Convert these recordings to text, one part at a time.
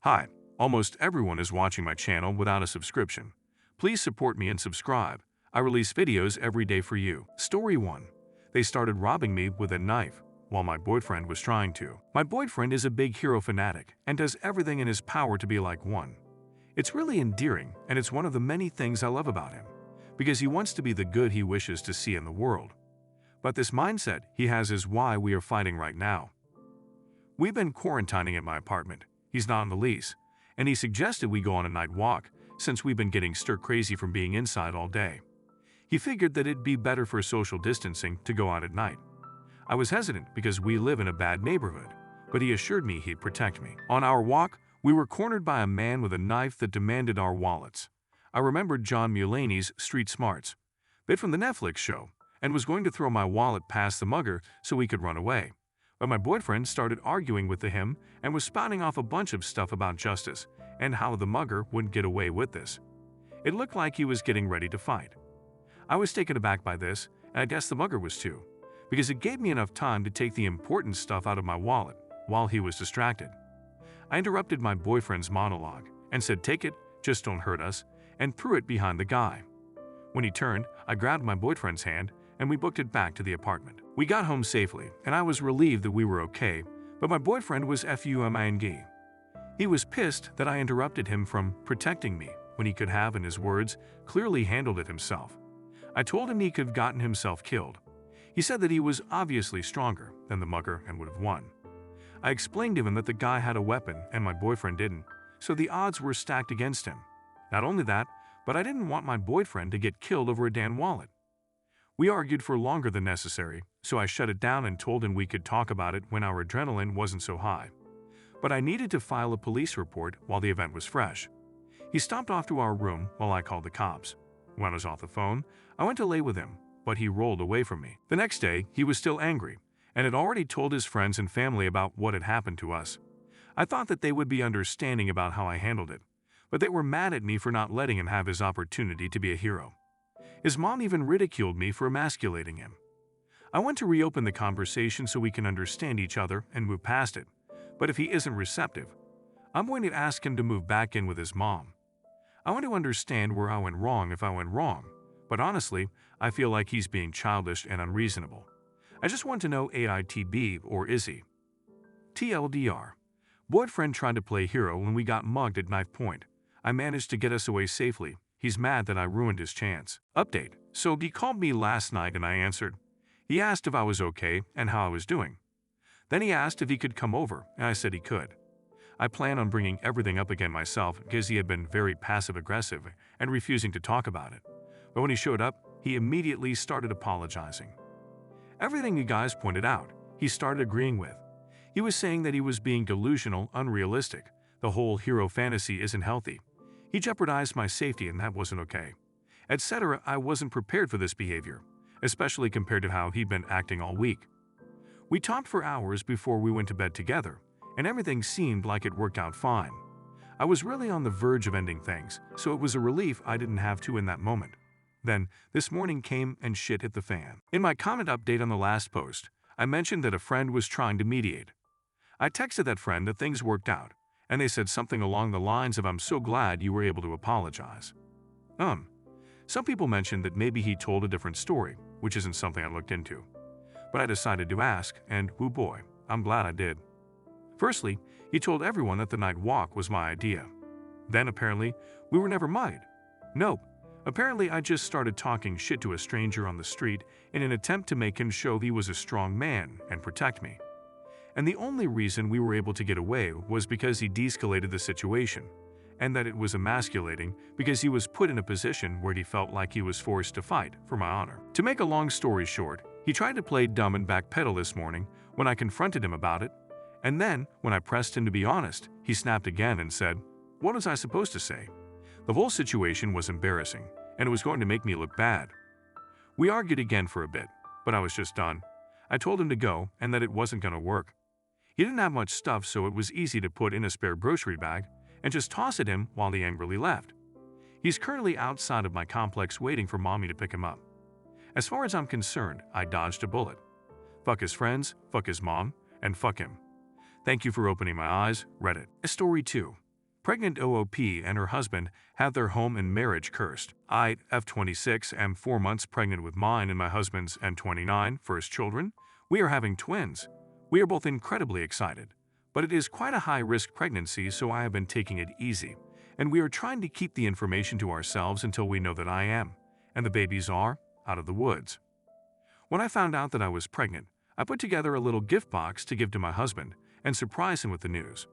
Hi, almost everyone is watching my channel without a subscription. Please support me and subscribe. I release videos every day for you. Story 1. They started robbing me with a knife while my boyfriend was trying to. My boyfriend is a big hero fanatic and does everything in his power to be like one. It's really endearing, and it's one of the many things I love about him, because he wants to be the good he wishes to see in the world. But this mindset he has is why we are fighting right now. We've been quarantining at my apartment. He's not on the lease, and he suggested we go on a night walk since we've been getting stir-crazy from being inside all day. He figured that it'd be better for social distancing to go out at night. I was hesitant because we live in a bad neighborhood, but he assured me he'd protect me. On our walk, we were cornered by a man with a knife that demanded our wallets. I remembered John Mulaney's Street Smarts, bit from the Netflix show, and was going to throw my wallet past the mugger so we could run away. But my boyfriend started arguing with him and was spouting off a bunch of stuff about justice and how the mugger wouldn't get away with this. It looked like he was getting ready to fight. I was taken aback by this, and I guess the mugger was too, because it gave me enough time to take the important stuff out of my wallet while he was distracted. I interrupted my boyfriend's monologue and said, "Take it, just don't hurt us," and threw it behind the guy. When he turned, I grabbed my boyfriend's hand and we booked it back to the apartment. We got home safely, and I was relieved that we were okay, but my boyfriend was fuming. He was pissed that I interrupted him from protecting me when he could have, in his words, clearly handled it himself. I told him he could have gotten himself killed. He said that he was obviously stronger than the mugger and would have won. I explained to him that the guy had a weapon and my boyfriend didn't, so the odds were stacked against him. Not only that, but I didn't want my boyfriend to get killed over a damn wallet. We argued for longer than necessary, so I shut it down and told him we could talk about it when our adrenaline wasn't so high. But I needed to file a police report while the event was fresh. He stomped off to our room while I called the cops. When I was off the phone, I went to lay with him, but he rolled away from me. The next day, he was still angry and had already told his friends and family about what had happened to us. I thought that they would be understanding about how I handled it, but they were mad at me for not letting him have his opportunity to be a hero. His mom even ridiculed me for emasculating him. I want to reopen the conversation so we can understand each other and move past it, but if he isn't receptive, I'm going to ask him to move back in with his mom. I want to understand where I went wrong if I went wrong, but honestly, I feel like he's being childish and unreasonable. I just want to know AITB, or is he? TLDR. Boyfriend tried to play hero when we got mugged at knife point. I managed to get us away safely. He's mad that I ruined his chance. Update. So he called me last night and I answered. He asked if I was okay and how I was doing. Then he asked if he could come over, and I said he could. I plan on bringing everything up again myself because he had been very passive-aggressive and refusing to talk about it. But when he showed up, he immediately started apologizing. Everything you guys pointed out, he started agreeing with. He was saying that he was being delusional, unrealistic. The whole hero fantasy isn't healthy. He jeopardized my safety and that wasn't okay. Etc. I wasn't prepared for this behavior, especially compared to how he'd been acting all week. We talked for hours before we went to bed together, and everything seemed like it worked out fine. I was really on the verge of ending things, so it was a relief I didn't have to in that moment. Then, this morning came and shit hit the fan. In my comment update on the last post, I mentioned that a friend was trying to mediate. I texted that friend that things worked out, and they said something along the lines of, "I'm so glad you were able to apologize." Some people mentioned that maybe he told a different story, which isn't something I looked into. But I decided to ask, and whoo boy, I'm glad I did. Firstly, he told everyone that the night walk was my idea. Then apparently, we were never mugged. Nope. Apparently, I just started talking shit to a stranger on the street in an attempt to make him show he was a strong man and protect me. And the only reason we were able to get away was because he de-escalated the situation, and that it was emasculating because he was put in a position where he felt like he was forced to fight for my honor. To make a long story short, he tried to play dumb and backpedal this morning when I confronted him about it, and then, when I pressed him to be honest, he snapped again and said, "What was I supposed to say?" The whole situation was embarrassing, and it was going to make me look bad. We argued again for a bit, but I was just done. I told him to go and that it wasn't going to work. He didn't have much stuff, so it was easy to put in a spare grocery bag and just toss it him while he angrily left. He's currently outside of my complex waiting for mommy to pick him up. As far as I'm concerned, I dodged a bullet. Fuck his friends, fuck his mom, and fuck him. Thank you for opening my eyes, Reddit. Story 2. Pregnant OOP and her husband have their home and marriage cursed. I, F26, am 4 months pregnant with mine and my husband's N29 first children. We are having twins. We are both incredibly excited. But it is quite a high-risk pregnancy, so I have been taking it easy. And we are trying to keep the information to ourselves until we know that I am, and the babies are, out of the woods. When I found out that I was pregnant, I put together a little gift box to give to my husband and surprise him with the news.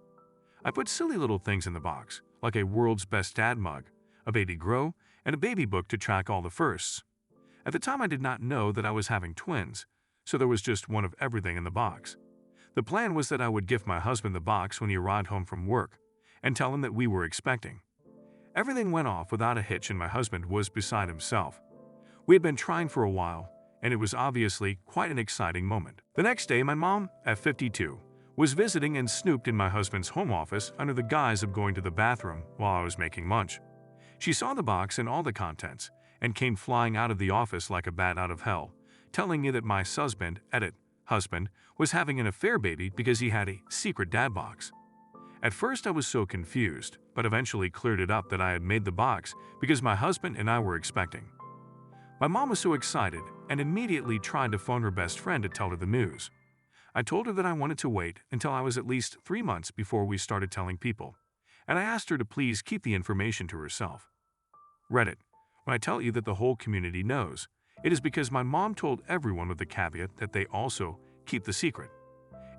I put silly little things in the box, like a World's Best Dad mug, a baby grow, and a baby book to track all the firsts. At the time I did not know that I was having twins, so there was just one of everything in the box. The plan was that I would gift my husband the box when he arrived home from work, and tell him that we were expecting. Everything went off without a hitch and my husband was beside himself. We had been trying for a while, and it was obviously quite an exciting moment. The next day, my mom, at 52, was visiting and snooped in my husband's home office under the guise of going to the bathroom while I was making lunch. She saw the box and all the contents, and came flying out of the office like a bat out of hell, telling me that my husband, was having an affair baby because he had a secret dad box. At first I was so confused, but eventually cleared it up that I had made the box because my husband and I were expecting. My mom was so excited and immediately tried to phone her best friend to tell her the news. I told her that I wanted to wait until I was at least 3 months before we started telling people, and I asked her to please keep the information to herself. Reddit, when I tell you that the whole community knows, it is because my mom told everyone with the caveat that they also keep the secret.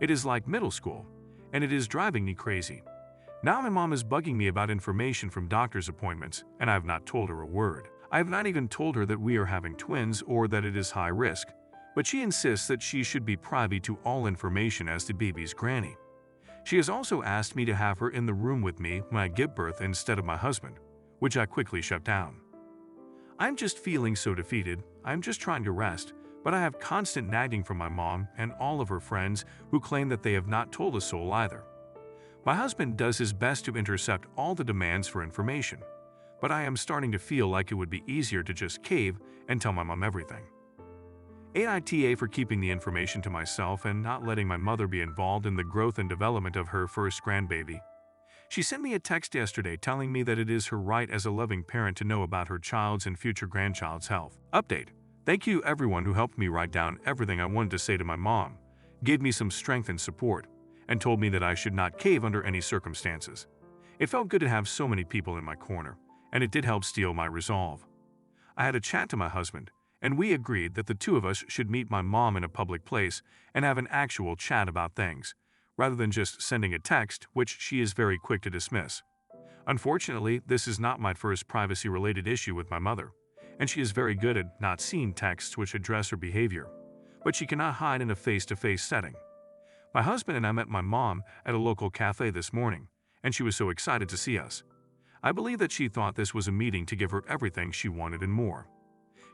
It is like middle school, and it is driving me crazy. Now my mom is bugging me about information from doctor's appointments, and I have not told her a word. I have not even told her that we are having twins or that it is high risk, but she insists that she should be privy to all information as to baby's granny. She has also asked me to have her in the room with me when I give birth instead of my husband, which I quickly shut down. I'm just feeling so defeated. I'm just trying to rest, but I have constant nagging from my mom and all of her friends who claim that they have not told a soul either. My husband does his best to intercept all the demands for information, but I am starting to feel like it would be easier to just cave and tell my mom everything. AITA for keeping the information to myself and not letting my mother be involved in the growth and development of her first grandbaby. She sent me a text yesterday telling me that it is her right as a loving parent to know about her child's and future grandchild's health. Update. Thank you everyone who helped me write down everything I wanted to say to my mom, gave me some strength and support, and told me that I should not cave under any circumstances. It felt good to have so many people in my corner, and it did help steel my resolve. I had a chat to my husband, and we agreed that the two of us should meet my mom in a public place and have an actual chat about things, rather than just sending a text, which she is very quick to dismiss. Unfortunately, this is not my first privacy-related issue with my mother, and she is very good at not seeing texts which address her behavior, but she cannot hide in a face-to-face setting. My husband and I met my mom at a local cafe this morning, and she was so excited to see us. I believe that she thought this was a meeting to give her everything she wanted and more.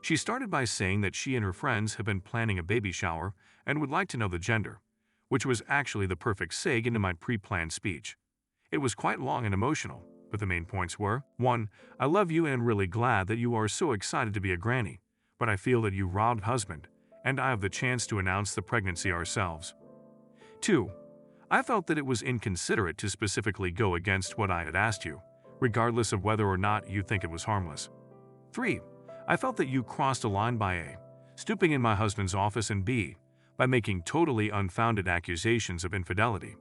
She started by saying that she and her friends have been planning a baby shower and would like to know the gender, which was actually the perfect segue into my pre-planned speech. It was quite long and emotional, but the main points were: 1. I love you and am really glad that you are so excited to be a granny, but I feel that you robbed husband, and I have the chance to announce the pregnancy ourselves. 2. I felt that it was inconsiderate to specifically go against what I had asked you, regardless of whether or not you think it was harmless. 3. I felt that you crossed a line by A, stooping in my husband's office, and B, by making totally unfounded accusations of infidelity.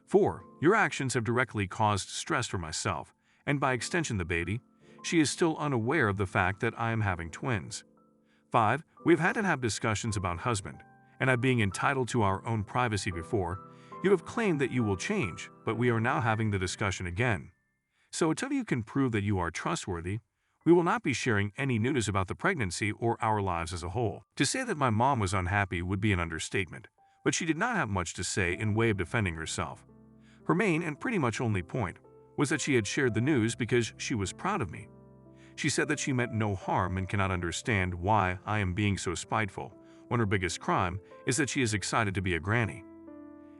4. Your actions have directly caused stress for myself, and by extension the baby. She is still unaware of the fact that I am having twins. 5. We've had to have discussions about husband, and I being entitled to our own privacy before. You have claimed that you will change, but we are now having the discussion again. So until you can prove that you are trustworthy, we will not be sharing any news about the pregnancy or our lives as a whole. To say that my mom was unhappy would be an understatement, but she did not have much to say in way of defending herself. Her main and pretty much only point was that she had shared the news because she was proud of me. She said that she meant no harm and cannot understand why I am being so spiteful, when her biggest crime is that she is excited to be a granny.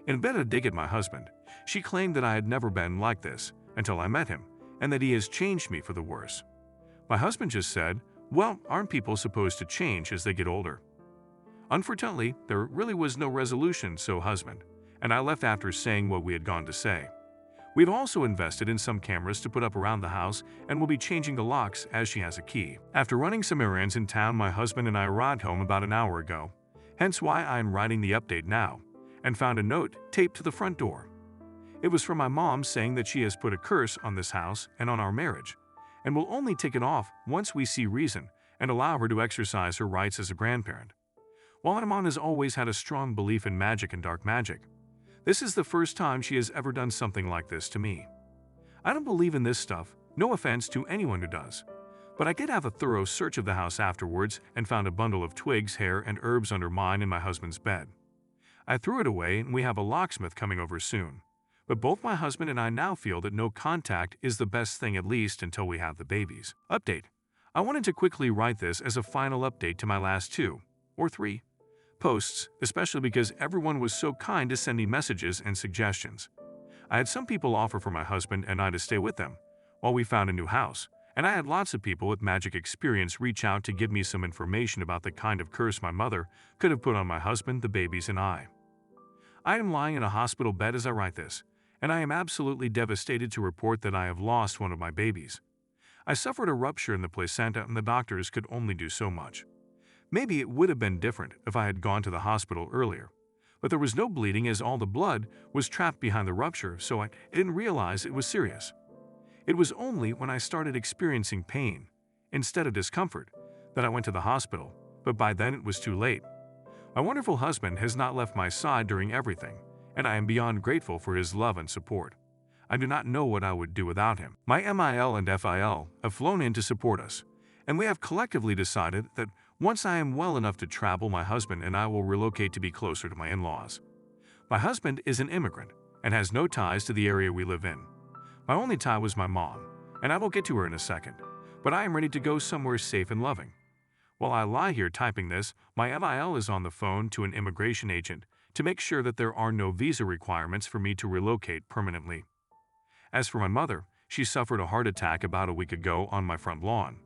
In a bit of a dig at my husband, she claimed that I had never been like this until I met him, and that he has changed me for the worse. My husband just said, well, aren't people supposed to change as they get older? Unfortunately, there really was no resolution, so husband and I left after saying what we had gone to say. We've also invested in some cameras to put up around the house and will be changing the locks as she has a key. After running some errands in town, my husband and I arrived home about an hour ago, hence why I am writing the update now, and found a note taped to the front door. It was from my mom saying that she has put a curse on this house and on our marriage, and will only take it off once we see reason and allow her to exercise her rights as a grandparent. While my mom has always had a strong belief in magic and dark magic, this is the first time she has ever done something like this to me. I don't believe in this stuff, no offense to anyone who does, but I did have a thorough search of the house afterwards and found a bundle of twigs, hair, and herbs under mine and my husband's bed. I threw it away and we have a locksmith coming over soon, but both my husband and I now feel that no contact is the best thing, at least until we have the babies. Update. I wanted to quickly write this as a final update to my last 2 or 3 posts, especially because everyone was so kind to send me messages and suggestions. I had some people offer for my husband and I to stay with them while we found a new house, and I had lots of people with magic experience reach out to give me some information about the kind of curse my mother could have put on my husband, the babies, and I. I am lying in a hospital bed as I write this, and I am absolutely devastated to report that I have lost one of my babies. I suffered a rupture in the placenta and the doctors could only do so much. Maybe it would have been different if I had gone to the hospital earlier, but there was no bleeding as all the blood was trapped behind the rupture, so I didn't realize it was serious. It was only when I started experiencing pain, instead of discomfort, that I went to the hospital, but by then it was too late. My wonderful husband has not left my side during everything, and I am beyond grateful for his love and support. I do not know what I would do without him. My MIL and FIL have flown in to support us, and we have collectively decided that once I am well enough to travel, my husband and I will relocate to be closer to my in-laws. My husband is an immigrant and has no ties to the area we live in. My only tie was my mom, and I will get to her in a second, but I am ready to go somewhere safe and loving. While I lie here typing this, my MIL is on the phone to an immigration agent to make sure that there are no visa requirements for me to relocate permanently. As for my mother, she suffered a heart attack about a week ago on my front lawn.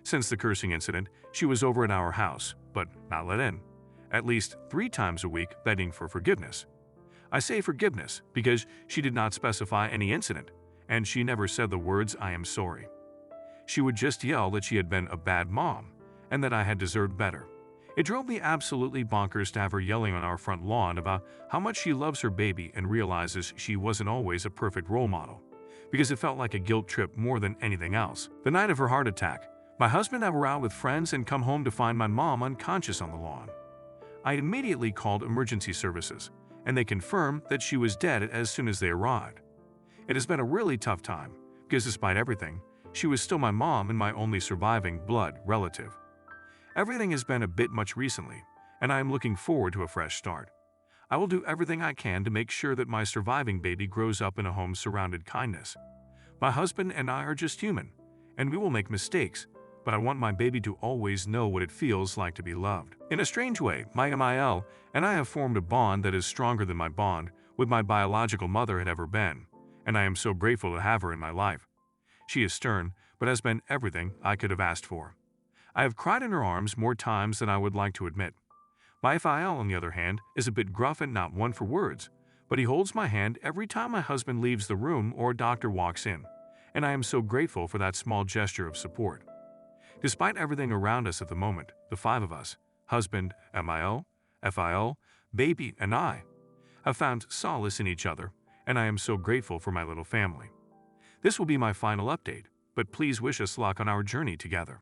Since the cursing incident, she was over at our house, but not let in, at least 3 times a week begging for forgiveness. I say forgiveness because she did not specify any incident, and she never said the words "I am sorry." She would just yell that she had been a bad mom and that I had deserved better. It drove me absolutely bonkers to have her yelling on our front lawn about how much she loves her baby and realizes she wasn't always a perfect role model, because it felt like a guilt trip more than anything else. The night of her heart attack, my husband and I were out with friends and come home to find my mom unconscious on the lawn. I immediately called emergency services, and they confirmed that she was dead as soon as they arrived. It has been a really tough time, because despite everything, she was still my mom and my only surviving blood relative. Everything has been a bit much recently, and I am looking forward to a fresh start. I will do everything I can to make sure that my surviving baby grows up in a home surrounded kindness. My husband and I are just human, and we will make mistakes, but I want my baby to always know what it feels like to be loved. In a strange way, my MIL and I have formed a bond that is stronger than my bond with my biological mother had ever been, and I am so grateful to have her in my life. She is stern, but has been everything I could have asked for. I have cried in her arms more times than I would like to admit. My FIL, on the other hand, is a bit gruff and not one for words, but he holds my hand every time my husband leaves the room or a doctor walks in, and I am so grateful for that small gesture of support. Despite everything around us at the moment, the 5 of us, husband, MIL, FIL, baby, and I, have found solace in each other, and I am so grateful for my little family. This will be my final update, but please wish us luck on our journey together.